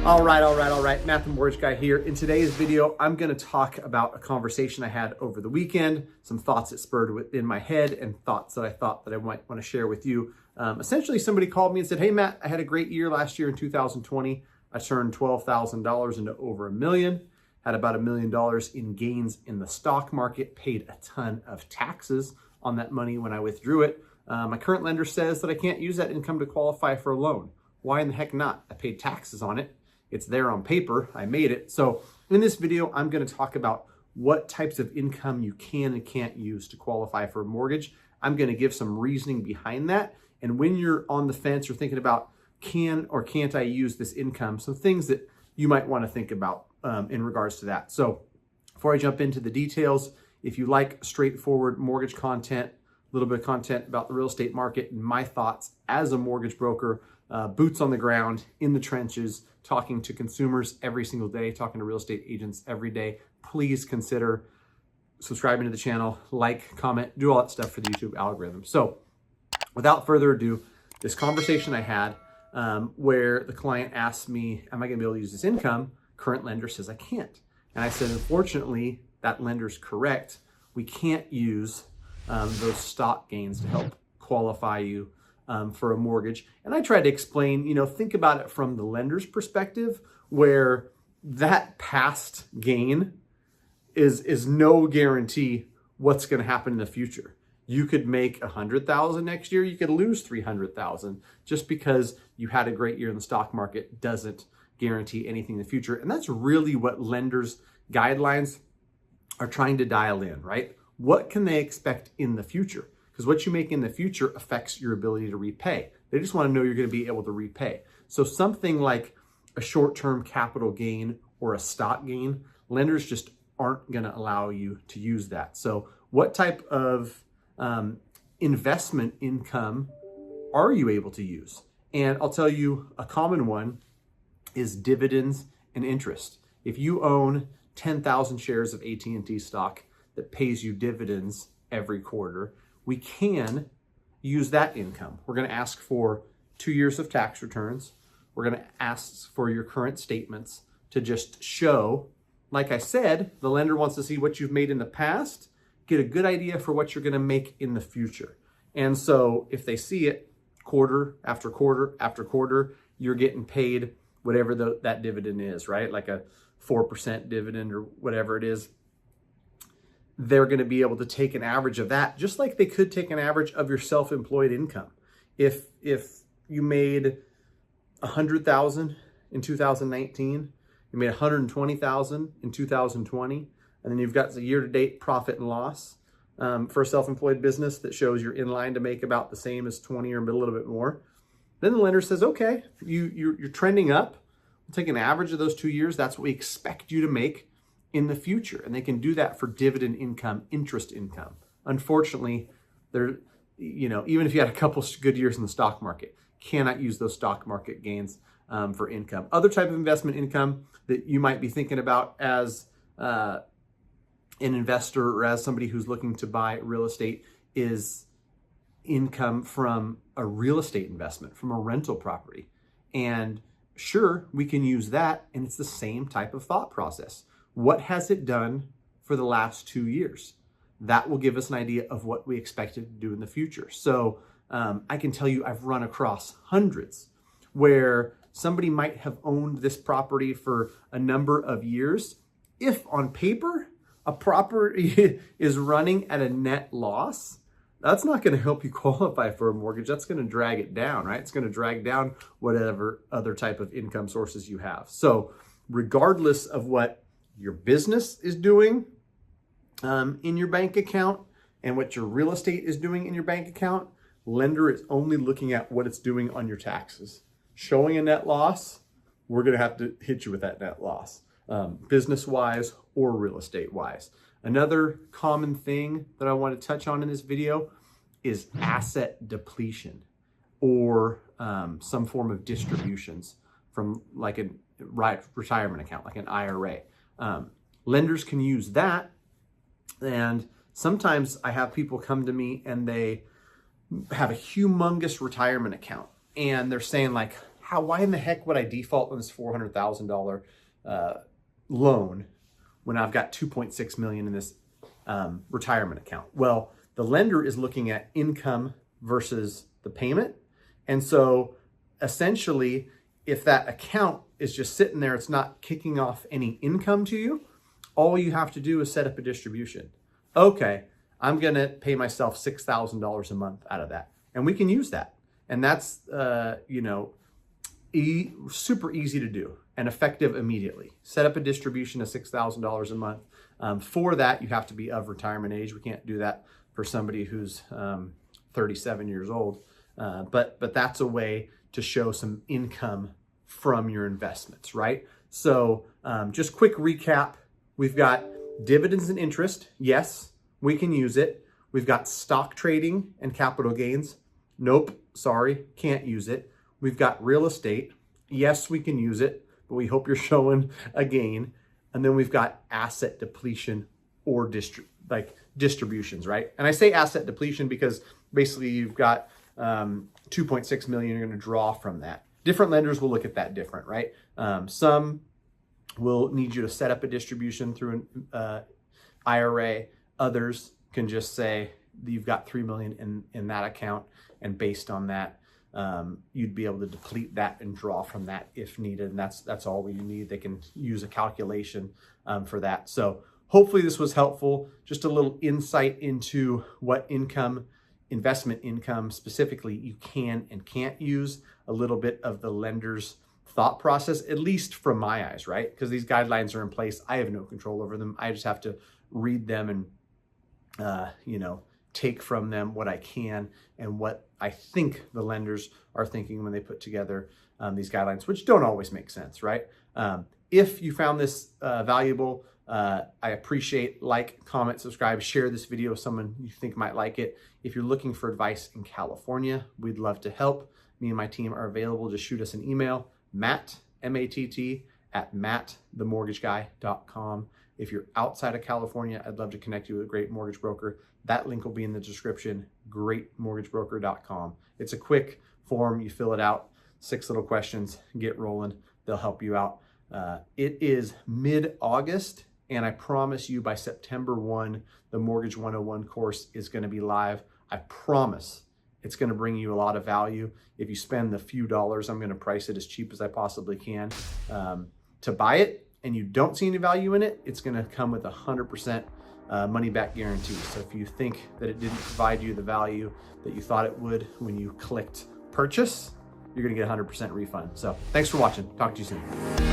All right. Matt the Mortgage Guy here. In today's video, I'm going to talk about a conversation I had over the weekend, some thoughts it spurred within my head, and thoughts that I thought that I might want to share with you. Essentially, somebody called me and said, "Hey, Matt, I had a great year last year in 2020. I turned $12,000 into over $1 million, had about $1 million in gains in the stock market, paid a ton of taxes on that money when I withdrew it. My current lender says that I can't use that income to qualify for a loan. Why in the heck not? I paid taxes on it. It's there on paper. I made it." So in this video, I'm going to talk about what types of income you can and can't use to qualify for a mortgage. I'm going to give some reasoning behind that. And when you're on the fence or thinking about can or can't I use this income, some things that you might want to think about in regards to that. So before I jump into the details, if you like straightforward mortgage content, a little bit of content about the real estate market and my thoughts as a mortgage broker, boots on the ground, in the trenches, talking to consumers every single day, talking to real estate agents every day, please consider subscribing to the channel, like, comment, do all that stuff for the YouTube algorithm. So without further ado, this conversation I had where the client asked me, am I going to be able to use this income? Current lender says I can't. And I said, unfortunately, that lender's correct. We can't use those stock gains to help qualify you for a mortgage. And I tried to explain, think about it from the lender's perspective, where that past gain is no guarantee what's going to happen in the future. You could make 100,000 next year. You could lose 300,000 just because you had a great year in the stock market doesn't guarantee anything in the future. And that's really what lenders' guidelines are trying to dial in, right? What can they expect in the future? Because what you make in the future affects your ability to repay. They just want to know you're going to be able to repay. So something like a short-term capital gain or a stock gain, lenders just aren't going to allow you to use that. So what type of investment income are you able to use? And I'll tell you, a common one is dividends and interest. If you own 10,000 shares of AT&T stock that pays you dividends every quarter, we can use that income. We're going to ask for 2 years of tax returns. We're going to ask for your current statements to just show, like I said, the lender wants to see what you've made in the past, get a good idea for what you're going to make in the future. And so if they see it quarter after quarter after quarter, you're getting paid whatever that dividend is, right? Like a 4% dividend or whatever it is. They're going to be able to take an average of that, just like they could take an average of your self-employed income. If you made 100,000 in 2019, you made 120,000 in 2020, and then you've got the year-to-date profit and loss for a self-employed business that shows you're in line to make about the same as 20 or a little bit more. Then the lender says, okay, you're trending up. We'll take an average of those 2 years. That's what we expect you to make in the future. And they can do that for dividend income, interest income. Unfortunately, even if you had a couple good years in the stock market, cannot use those stock market gains for income. Other type of investment income that you might be thinking about as an investor or as somebody who's looking to buy real estate is income from a real estate investment, from a rental property. And sure, we can use that, and it's the same type of thought process. What has it done for the last 2 years? That will give us an idea of what we expect it to do in the future. So I can tell you I've run across hundreds where somebody might have owned this property for a number of years. If on paper a property is running at a net loss, that's not going to help you qualify for a mortgage. That's going to drag it down, right? It's going to drag down whatever other type of income sources you have. So regardless of what your business is doing in your bank account and what your real estate is doing in your bank account, lender is only looking at what it's doing on your taxes. Showing a net loss, we're going to have to hit you with that net loss, business-wise or real estate-wise. Another common thing that I want to touch on in this video is asset depletion or some form of distributions from like a retirement account, like an IRA. Lenders can use that. And sometimes I have people come to me and they have a humongous retirement account and they're saying like, why in the heck would I default on this $400,000 loan when I've got 2.6 million in this retirement account? Well, the lender is looking at income versus the payment. And so essentially, if that account is just sitting there, it's not kicking off any income to you, all you have to do is set up a distribution. Okay, I'm gonna pay myself $6,000 a month out of that. And we can use that. And that's, super easy to do and effective immediately. Set up a distribution of $6,000 a month. For that, you have to be of retirement age. We can't do that for somebody who's 37 years old. But that's a way to show some income from your investments, right? So just quick recap. We've got dividends and interest. Yes, we can use it. We've got stock trading and capital gains. Nope, sorry, can't use it. We've got real estate. Yes, we can use it, but we hope you're showing a gain. And then we've got asset depletion or distributions, right? And I say asset depletion because basically you've got 2.6 million you're going to draw from that. Different lenders will look at that different, right? Some will need you to set up a distribution through an IRA. Others can just say you've got 3 million in that account, and based on that, you'd be able to deplete that and draw from that if needed. And that's all we need. They can use a calculation for that. So hopefully this was helpful. Just a little insight into what investment income specifically you can and can't use, a little bit of the lender's thought process, at least from my eyes, right? Because these guidelines are in place. I have no control over them. I just have to read them and, take from them what I can and what I think the lenders are thinking when they put together these guidelines, which don't always make sense, right? If you found this valuable, I appreciate like, comment, subscribe, share this video with someone you think might like it. If you're looking for advice in California, we'd love to help. Me and my team are available. Just shoot us an email, Matt, M-A-T-T, at mattthemortgageguy.com. If you're outside of California, I'd love to connect you with a great mortgage broker. That link will be in the description, greatmortgagebroker.com. It's a quick form. You fill it out, 6 little questions, get rolling. They'll help you out. It is mid-August, and I promise you by September 1, the Mortgage 101 course is going to be live. I promise it's going to bring you a lot of value. If you spend the few dollars, I'm going to price it as cheap as I possibly can to buy it, and you don't see any value in it, it's going to come with 100% money back guarantee. So if you think that it didn't provide you the value that you thought it would when you clicked purchase, you're going to get 100% refund. So thanks for watching. Talk to you soon.